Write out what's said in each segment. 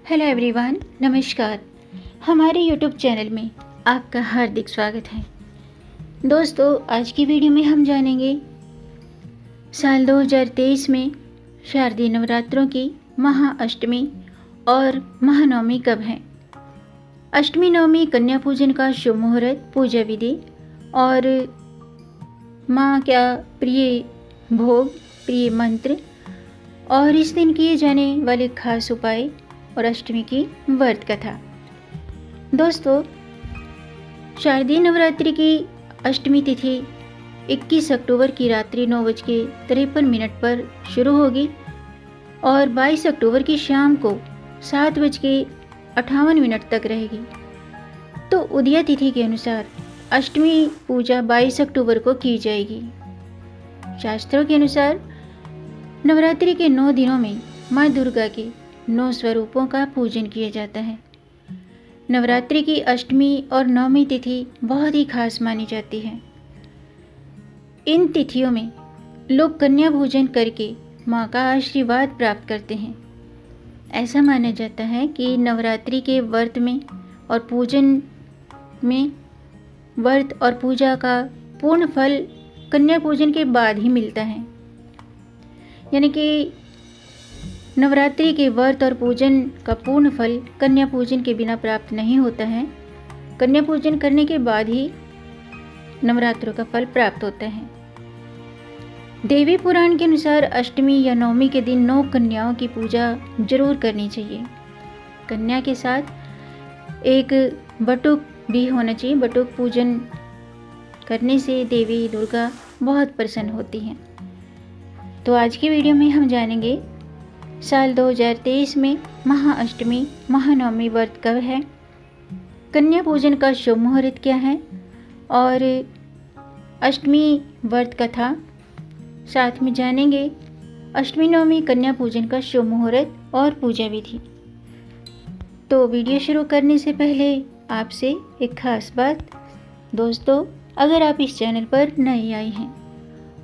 Hello everyone, नमस्कार। हमारे YouTube channel में आपका हार्दिक स्वागत है। दोस्तों, आज की वीडियो में हम जानेंगे साल 2023 में शारदीय नवरात्रों की महाअष्टमी और महानवमी कब है। अष्टमी नवमी कन्या पूजन का शुभ मुहूर्त, पूजा विधि और माँ क्या प्रिय भोग, प्रिय मंत्र और इस दिन किए जाने वाले खास उपाय और अष्टमी की व्रत कथा। दोस्तों, शारदीय नवरात्रि की अष्टमी तिथि 21 अक्टूबर की रात्रि 9:53 पर शुरू होगी और 22 अक्टूबर की शाम को 7:58 तक रहेगी। तो उदया तिथि के अनुसार अष्टमी पूजा 22 अक्टूबर को की जाएगी। शास्त्रों के अनुसार नवरात्रि के 9 दिनों में माँ दुर्गा के 9 स्वरूपों का पूजन किया जाता है। नवरात्रि की अष्टमी और नवमी तिथि बहुत ही खास मानी जाती है। इन तिथियों में लोग कन्या भोजन करके माँ का आशीर्वाद प्राप्त करते हैं। ऐसा माना जाता है कि नवरात्रि के व्रत में और पूजन में व्रत और पूजा का पूर्ण फल कन्या पूजन के बाद ही मिलता है। यानी कि नवरात्रि के व्रत और पूजन का पूर्ण फल कन्या पूजन के बिना प्राप्त नहीं होता है। कन्या पूजन करने के बाद ही नवरात्रों का फल प्राप्त होता है। देवी पुराण के अनुसार अष्टमी या नवमी के दिन 9 कन्याओं की पूजा जरूर करनी चाहिए। कन्या के साथ एक बटुक भी होना चाहिए। बटुक पूजन करने से देवी दुर्गा बहुत प्रसन्न होती हैं। तो आज की वीडियो में हम जानेंगे साल 2023 में महाअष्टमी महानवमी व्रत कब है, कन्या पूजन का शुभ मुहूर्त क्या है और अष्टमी व्रत कथा। साथ में जानेंगे अष्टमी नवमी कन्या पूजन का शुभ मुहूर्त और पूजा विधि। तो वीडियो शुरू करने से पहले आपसे एक खास बात। दोस्तों, अगर आप इस चैनल पर नए आए हैं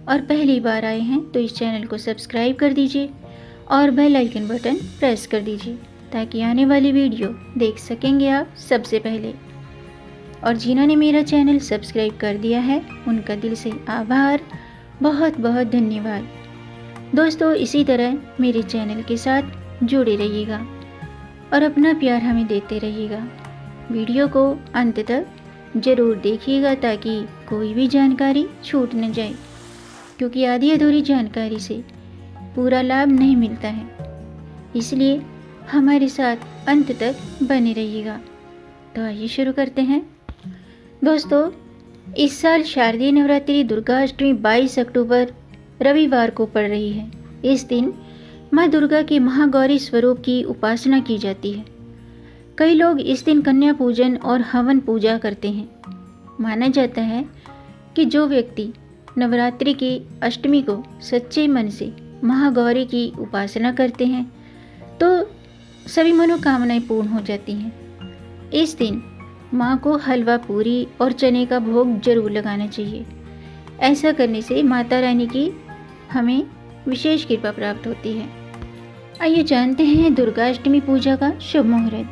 और पहली बार आए हैं तो इस चैनल को सब्सक्राइब कर दीजिए और बेल आइकन बटन प्रेस कर दीजिए ताकि आने वाली वीडियो देख सकेंगे आप सबसे पहले। और जिन्होंने मेरा चैनल सब्सक्राइब कर दिया है उनका दिल से आभार, बहुत बहुत धन्यवाद। दोस्तों, इसी तरह मेरे चैनल के साथ जुड़े रहिएगा और अपना प्यार हमें देते रहिएगा। वीडियो को अंत तक ज़रूर देखिएगा ताकि कोई भी जानकारी छूट न जाए, क्योंकि आधी अधूरी जानकारी से पूरा लाभ नहीं मिलता है। इसलिए हमारे साथ अंत तक बने रहिएगा। तो आइए शुरू करते हैं। दोस्तों, इस साल शारदीय नवरात्रि दुर्गा अष्टमी 22 अक्टूबर रविवार को पड़ रही है। इस दिन माँ दुर्गा के महागौरी स्वरूप की उपासना की जाती है। कई लोग इस दिन कन्या पूजन और हवन पूजा करते हैं। माना जाता है कि जो व्यक्ति नवरात्रि की अष्टमी को सच्चे मन से महागौरी की उपासना करते हैं तो सभी मनोकामनाएं पूर्ण हो जाती हैं। इस दिन माँ को हलवा पूरी और चने का भोग जरूर लगाना चाहिए। ऐसा करने से माता रानी की हमें विशेष कृपा प्राप्त होती है। आइए जानते हैं दुर्गा अष्टमी पूजा का शुभ मुहूर्त।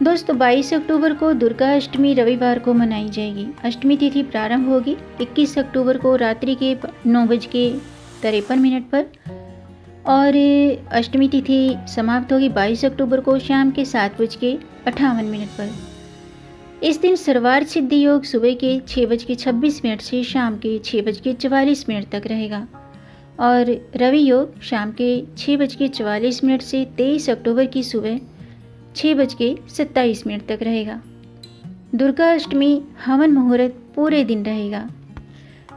दोस्तों, 22 अक्टूबर को दुर्गा अष्टमी रविवार को मनाई जाएगी। अष्टमी तिथि प्रारंभ होगी 21 अक्टूबर को रात्रि के 9:53 पर और अष्टमी तिथि समाप्त होगी 22 अक्टूबर को शाम के 7:58 पर। इस दिन सर्वार्थ सिद्धि योग सुबह के 6:26 से शाम के 6:44 तक रहेगा और रवि योग शाम के 6:44 से 23 अक्टूबर की सुबह 6:27 तक रहेगा। दुर्गा अष्टमी हवन मुहूर्त पूरे दिन रहेगा।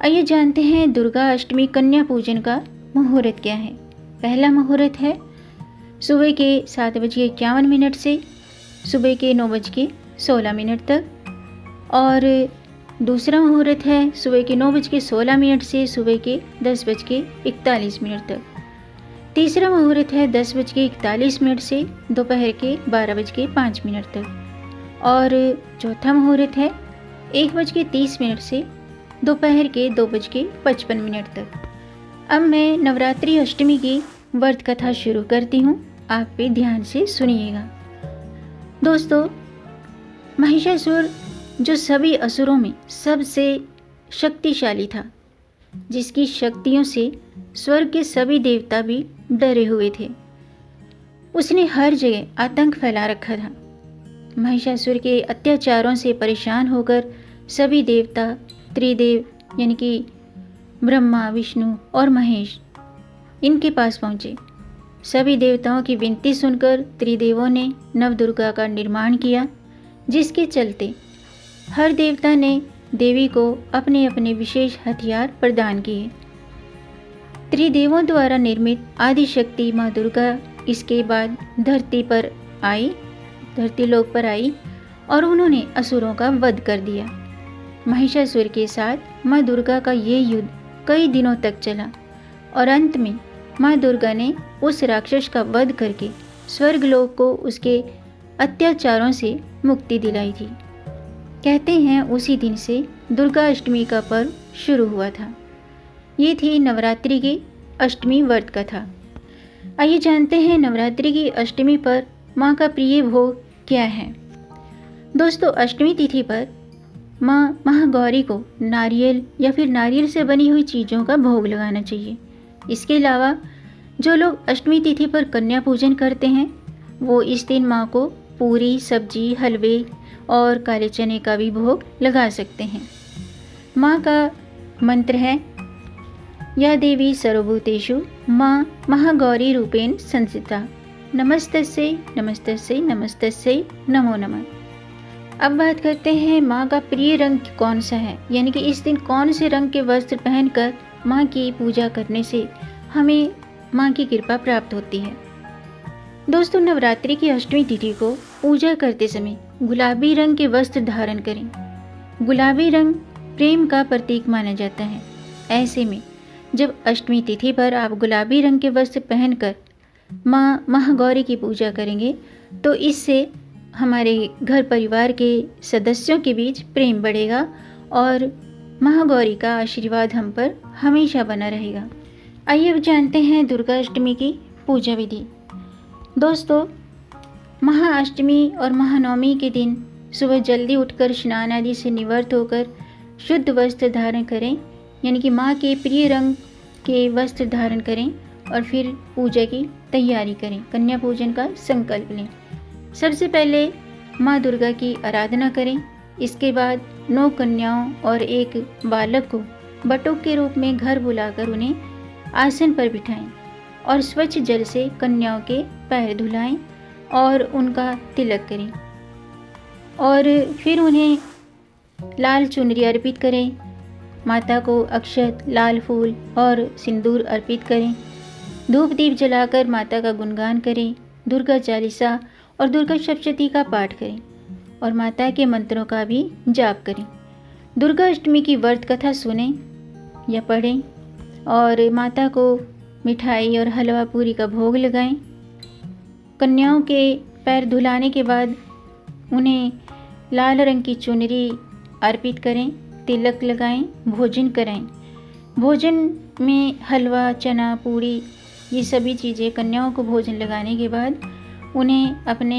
आइए जानते हैं दुर्गा अष्टमी कन्या पूजन का मुहूर्त क्या है। पहला मुहूर्त है सुबह के 7:51 से सुबह के 9:16 तक और दूसरा मुहूर्त है सुबह के 9:16 से सुबह के 10:41 तक। तीसरा मुहूर्त है 10:41 से दोपहर के 12:05 तक और चौथा मुहूर्त है 1:30 से दोपहर के 2:55 तक। अब मैं नवरात्रि अष्टमी की व्रत कथा शुरू करती हूँ। आप भी ध्यान से सुनिएगा। दोस्तों, महिषासुर जो सभी असुरों में सबसे शक्तिशाली था, जिसकी शक्तियों से स्वर्ग के सभी देवता भी डरे हुए थे, उसने हर जगह आतंक फैला रखा था। महिषासुर के अत्याचारों से परेशान होकर सभी देवता त्रिदेव यानी कि ब्रह्मा, विष्णु और महेश इनके पास पहुँचे। सभी देवताओं की विनती सुनकर त्रिदेवों ने नवदुर्गा का निर्माण किया, जिसके चलते हर देवता ने देवी को अपने अपने विशेष हथियार प्रदान किए। त्रिदेवों द्वारा निर्मित आदिशक्ति माँ दुर्गा इसके बाद धरती लोक पर आई और उन्होंने असुरों का वध कर दिया। महिषासुर के साथ माँ दुर्गा का ये युद्ध कई दिनों तक चला और अंत में माँ दुर्गा ने उस राक्षस का वध करके स्वर्गलोक को उसके अत्याचारों से मुक्ति दिलाई थी। कहते हैं उसी दिन से दुर्गा अष्टमी का पर्व शुरू हुआ था। ये थी नवरात्रि की अष्टमी व्रत कथा। आइए जानते हैं नवरात्रि की अष्टमी पर माँ का प्रिय भोग क्या है। दोस्तों, अष्टमी तिथि पर माँ महागौरी को नारियल या फिर नारियल से बनी हुई चीज़ों का भोग लगाना चाहिए। इसके अलावा जो लोग अष्टमी तिथि पर कन्या पूजन करते हैं वो इस दिन माँ को पूरी, सब्जी, हलवे और काले चने का भी भोग लगा सकते हैं। माँ का मंत्र है, या देवी सर्वभूतेषु माँ महागौरी रूपेण संस्थिता, नमस्तस्यै नमस्तस्यै नमस्तस्यै नमो नमः। अब बात करते हैं माँ का प्रिय रंग कौन सा है, यानी कि इस दिन कौन से रंग के वस्त्र पहनकर माँ की पूजा करने से हमें माँ की कृपा प्राप्त होती है। दोस्तों, नवरात्रि की अष्टमी तिथि को पूजा करते समय गुलाबी रंग के वस्त्र धारण करें। गुलाबी रंग प्रेम का प्रतीक माना जाता है। ऐसे में जब अष्टमी तिथि पर आप गुलाबी रंग के वस्त्र पहनकर माँ महागौरी की पूजा करेंगे तो इससे हमारे घर परिवार के सदस्यों के बीच प्रेम बढ़ेगा और महागौरी का आशीर्वाद हम पर हमेशा बना रहेगा। आइए अब जानते हैं दुर्गा अष्टमी की पूजा विधि। दोस्तों, महाअष्टमी और महानवमी के दिन सुबह जल्दी उठकर स्नान आदि से निवृत्त होकर शुद्ध वस्त्र धारण करें, यानी कि माँ के प्रिय रंग के वस्त्र धारण करें और फिर पूजा की तैयारी करें, कन्या पूजन का संकल्प लें। सबसे पहले माँ दुर्गा की आराधना करें। इसके बाद 9 कन्याओं और एक बालक को बटुक के रूप में घर बुलाकर उन्हें आसन पर बिठाएं और स्वच्छ जल से कन्याओं के पैर धुलाएं और उनका तिलक करें और फिर उन्हें लाल चुनरी अर्पित करें। माता को अक्षत, लाल फूल और सिंदूर अर्पित करें। धूप दीप जलाकर माता का गुणगान करें। दुर्गा चालीसा और दुर्गा सप्तशती का पाठ करें और माता के मंत्रों का भी जाप करें। दुर्गा अष्टमी की व्रत कथा सुनें या पढ़ें और माता को मिठाई और हलवा पूरी का भोग लगाएं। कन्याओं के पैर धुलाने के बाद उन्हें लाल रंग की चुनरी अर्पित करें, तिलक लगाएं, भोजन कराएं। भोजन में हलवा, चना, पूड़ी ये सभी चीज़ें कन्याओं को भोजन लगाने के बाद उन्हें अपने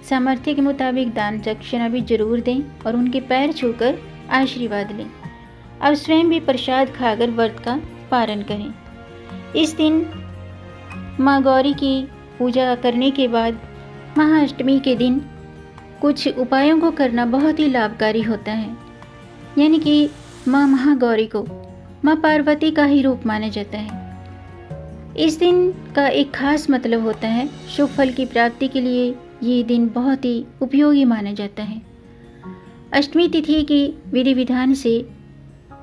सामर्थ्य के मुताबिक दान दक्षिणा भी जरूर दें और उनके पैर छूकर आशीर्वाद लें। अब स्वयं भी प्रसाद खाकर व्रत का पालन करें। इस दिन माँ गौरी की पूजा करने के बाद महाअष्टमी के दिन कुछ उपायों को करना बहुत ही लाभकारी होता है, यानी कि माँ महागौरी को माँ पार्वती का ही रूप माना जाता है। इस दिन का एक खास मतलब होता है। शुभ फल की प्राप्ति के लिए ये दिन बहुत ही उपयोगी माना जाता है। अष्टमी तिथि की विधि विधान से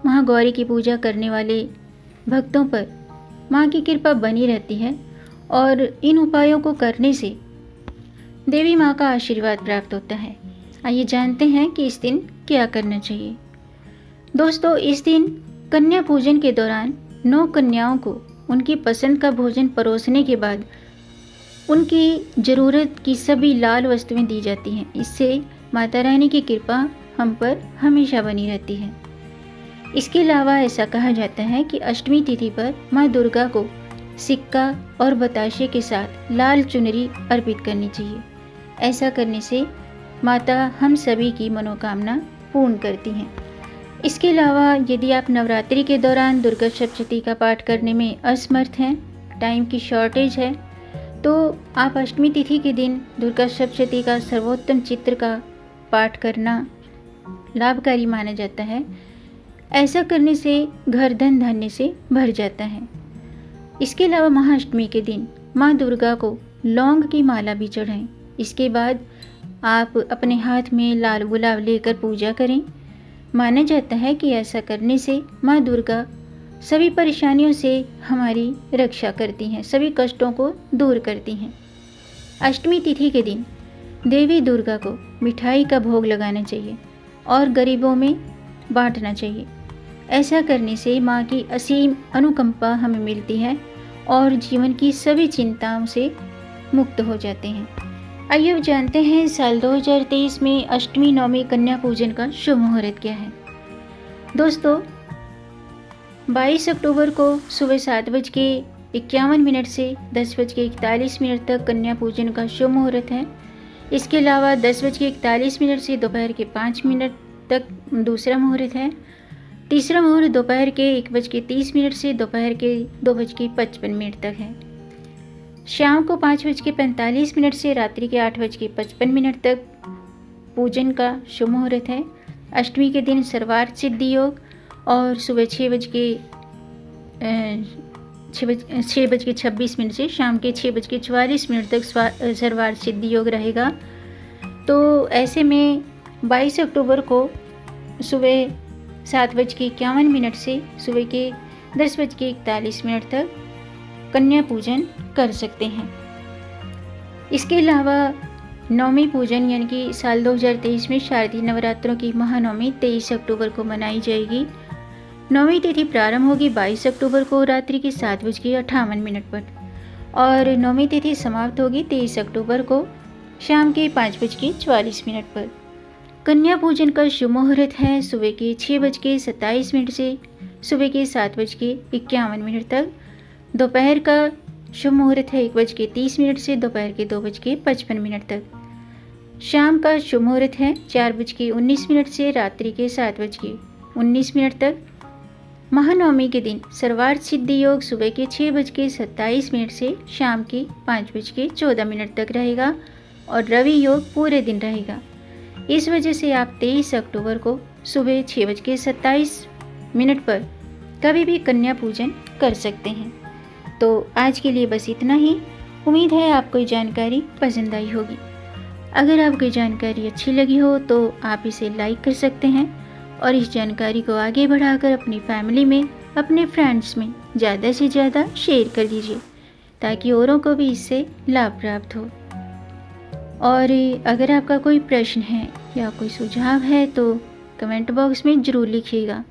महागौरी की पूजा करने वाले भक्तों पर माँ की कृपा बनी रहती है और इन उपायों को करने से देवी माँ का आशीर्वाद प्राप्त होता है। आइए जानते हैं कि इस दिन क्या करना चाहिए। दोस्तों, इस दिन कन्या पूजन के दौरान 9 कन्याओं को उनकी पसंद का भोजन परोसने के बाद उनकी ज़रूरत की सभी लाल वस्तुएं दी जाती हैं। इससे माता रानी की कृपा हम पर हमेशा बनी रहती है। इसके अलावा ऐसा कहा जाता है कि अष्टमी तिथि पर माँ दुर्गा को सिक्का और बताशे के साथ लाल चुनरी अर्पित करनी चाहिए। ऐसा करने से माता हम सभी की मनोकामना पूर्ण करती हैं। इसके अलावा यदि आप नवरात्रि के दौरान दुर्गा सप्तशती का पाठ करने में असमर्थ हैं, टाइम की शॉर्टेज है, तो आप अष्टमी तिथि के दिन दुर्गा सप्तशती का सर्वोत्तम चित्र का पाठ करना लाभकारी माना जाता है। ऐसा करने से घर धन धान्य से भर जाता है। इसके अलावा महाअष्टमी के दिन माँ दुर्गा को लौंग की माला भी चढ़ाएं। इसके बाद आप अपने हाथ में लाल गुलाब लेकर पूजा करें। माना जाता है कि ऐसा करने से माँ दुर्गा सभी परेशानियों से हमारी रक्षा करती हैं, सभी कष्टों को दूर करती हैं। अष्टमी तिथि के दिन देवी दुर्गा को मिठाई का भोग लगाना चाहिए और गरीबों में बांटना चाहिए। ऐसा करने से माँ की असीम अनुकंपा हमें मिलती है और जीवन की सभी चिंताओं से मुक्त हो जाते हैं। आइए अब जानते हैं साल 2023 में अष्टमी नवमी कन्या पूजन का शुभ मुहूर्त क्या है। दोस्तों, 22 अक्टूबर को सुबह 7:51 से 10:41 तक कन्या पूजन का शुभ मुहूर्त है। इसके अलावा 10:41 से दोपहर के 5 मिनट तक दूसरा मुहूर्त है। तीसरा मुहूर्त दोपहर के 1:30 से दोपहर के 2:55 तक है। शाम को 5:45 से रात्रि के 8:55 तक पूजन का शुभ मुहूर्त है। अष्टमी के दिन सर्वार्थ सिद्धि योग और सुबह 6:26 से शाम के 6:44 तक सर्वार्थ सिद्धि योग रहेगा। तो ऐसे में 22 अक्टूबर को सुबह 7:51 से सुबह के 10:41 तक कन्या पूजन कर सकते हैं। इसके अलावा नवमी पूजन यानी कि साल 2023 में शारदीय नवरात्रों की महानवमी 23 अक्टूबर को मनाई जाएगी। नवमी तिथि प्रारंभ होगी 22 अक्टूबर को रात्रि के 7:58 पर और नवमी तिथि समाप्त होगी 23 अक्टूबर को शाम के 5:44 पर। कन्या पूजन का शुभ मुहूर्त है सुबह के 6:27 से सुबह के 7:51 तक। दोपहर का शुभ मुहूर्त है 1:30 से दोपहर के 2:55 तक। शाम का शुभ मुहूर्त है 4:19 से रात्रि के 7:19 तक। महानवमी के दिन सर्वार्थ सिद्धि योग सुबह के 6:27 से शाम के 5:14 तक रहेगा और रवि योग पूरे दिन रहेगा। इस वजह से आप 23 अक्टूबर को सुबह 6:27 पर कभी भी कन्या पूजन कर सकते हैं। तो आज के लिए बस इतना ही। उम्मीद है आपको ये जानकारी पसंद आई होगी। अगर आपको जानकारी अच्छी लगी हो तो आप इसे लाइक कर सकते हैं और इस जानकारी को आगे बढ़ाकर अपनी फैमिली में, अपने फ्रेंड्स में ज़्यादा से ज़्यादा शेयर कर दीजिए ताकि औरों को भी इससे लाभ प्राप्त हो। और अगर आपका कोई प्रश्न है या कोई सुझाव है तो कमेंट बॉक्स में ज़रूर लिखिएगा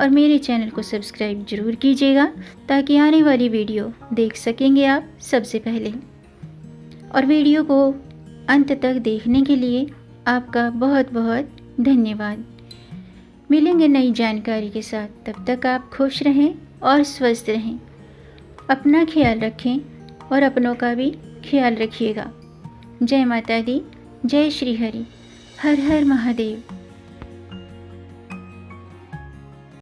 और मेरे चैनल को सब्सक्राइब ज़रूर कीजिएगा ताकि आने वाली वीडियो देख सकेंगे आप सबसे पहले। और वीडियो को अंत तक देखने के लिए आपका बहुत बहुत धन्यवाद। मिलेंगे नई जानकारी के साथ, तब तक आप खुश रहें और स्वस्थ रहें। अपना ख्याल रखें और अपनों का भी ख्याल रखिएगा। जय माता दी, जय श्री हरि, हर हर महादेव।